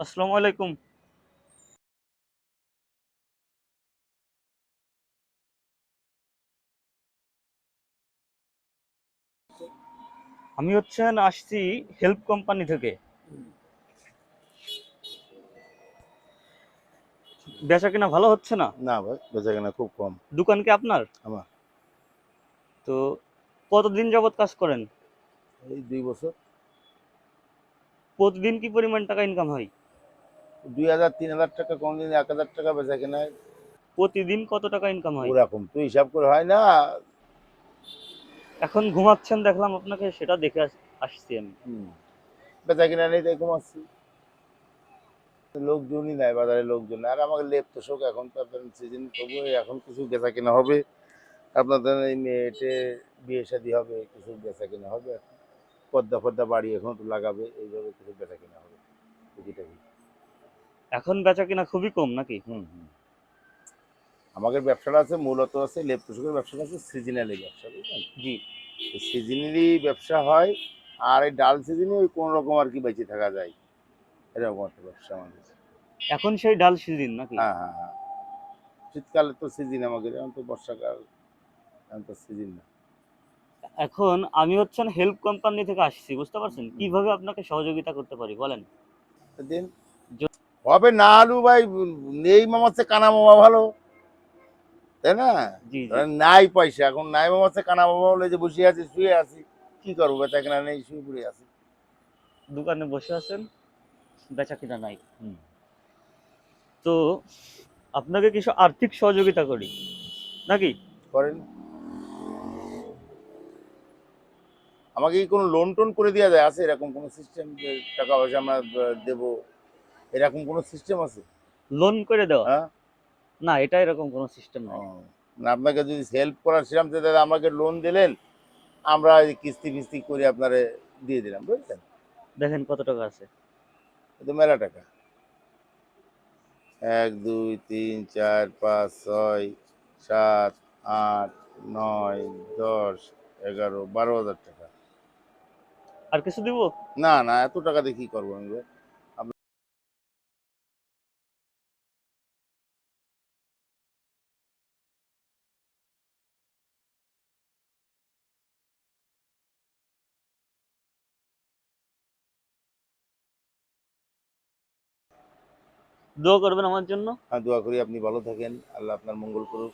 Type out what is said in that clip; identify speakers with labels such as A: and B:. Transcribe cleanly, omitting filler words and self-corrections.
A: আসসালামু আলাইকুম। আমি আসছি হেল্প কোম্পানি থেকে। বেচা কিনা ভালো হচ্ছে না।
B: না ভাই, বেচাকেনা খুব কম।
A: দোকান কি আপনার?
B: আমার
A: তো কতদিন যাবত কাজ করেন?
B: এই 2 বছর।
A: প্রতিদিন কি পরিমাণ টাকা ইনকাম হয়?
B: 2,000-3,000 টাকা, কোনদিন 1,000 টাকা বেচাকেনায়।
A: প্রতিদিন কত টাকা ইনকাম হয়?
B: ওরকম তো হিসাব করে হয় না।
A: এখন ঘুমাচ্ছেন দেখলাম আপনাকে, সেটা দেখে আসছি আমি।
B: বেচাকেনা নেই তাই কমাচ্ছি। লোকজনই নাই, বাজারে লোকজন নাই। আর আমাকে লেপ তোষক এখন তো আপনার সিজন, তবু এখন কিছু বেচাকেনা হবে। আপনাদের এই মেয়েটে বিয়ে শাদী হবে, কিছু বেচাকেনা হবে। পর্দা ফর্দা বাড়ি এখন তো লাগাবে, এইভাবে কিছু বেচাকেনা হবে টুকিটাকি।
A: এখন বেচা কিনা খুবই কম নাকি?
B: হুম হুম আমাদের ব্যবসাটা আছে, মূলত আছে লেপ তোষকের ব্যবসাটা আছে সিজনালি ব্যবসা, বুঝলেন?
A: জি।
B: সিজনালি ব্যবসা হয়। আর এই ডাল সিজনে ওই কোনো রকম আর কি বেঁচে থাকা যায়, এরকম একটা ব্যবসা আমাদের।
A: এখন সেই ডাল সিজন নাকি?
B: হ্যাঁ হ্যাঁ হ্যাঁ শীতকালে তো সিজন আমাদের, এখন তো বর্ষাকাল, এখন তো সিজন না।
A: এখন আমি হেল্প কোম্পানি থেকে আসছি, বুঝতে পারছেন?
B: হুম,
A: কিভাবে আপনাকে সহযোগিতা করতে পারি বলেন?
B: দিন
A: য-
B: হবে না আলু ভাই। নেই মামার চেয়ে কানা মামা ভালো, তাই না?
A: জি জি।
B: ধরেন নাই পয়সা, এখন নাই মামার চেয়ে কানা মামা বলে যে বসে আছি, শুয়ে আছি, কি করবো? বেচা কেনা নেই, শুয়ে পড়ে আছি।
A: দোকানে বসে আছেন, বেচা কিনা নাই।
B: হুম,
A: তো আপনাকে কিছু আর্থিক সহযোগিতা করি নাকি?
B: করেন। আমাকে কি কোনো লোন টোন করে দেওয়া যায়? আছে এরকম কোনো সিস্টেম যে টাকা পয়সা আমরা দেবো, এরকম কোনো সিস্টেম আছে?
A: লোন করে দেওয়া?
B: হ্যাঁ।
A: না, এটা এরকম কোনো সিস্টেম
B: ও,
A: নাই।
B: না আপনাকে যদি হেল্প করার সেরকম যে দাদা আমাকে লোন দিলেন, আমরা এই কিস্তি ফিস্তি করে আপনারে দিয়ে দিলাম, বুঝলেন?
A: দেখেন কত টাকা আছে।
B: এ তো মেলা টাকা। 1, 2, 3, 4, 5, 6, 7, 8, 9, 10, 11, 12,000 টাকা।
A: আর কিছু দিব?
B: না না, এত টাকা দিয়ে কি করবো আমি ভাই?
A: দোয়া করবেন আমার জন্য।
B: দোয়া করি আপনি ভালো থাকেন, আল্লাহ আপনার মঙ্গল করুক।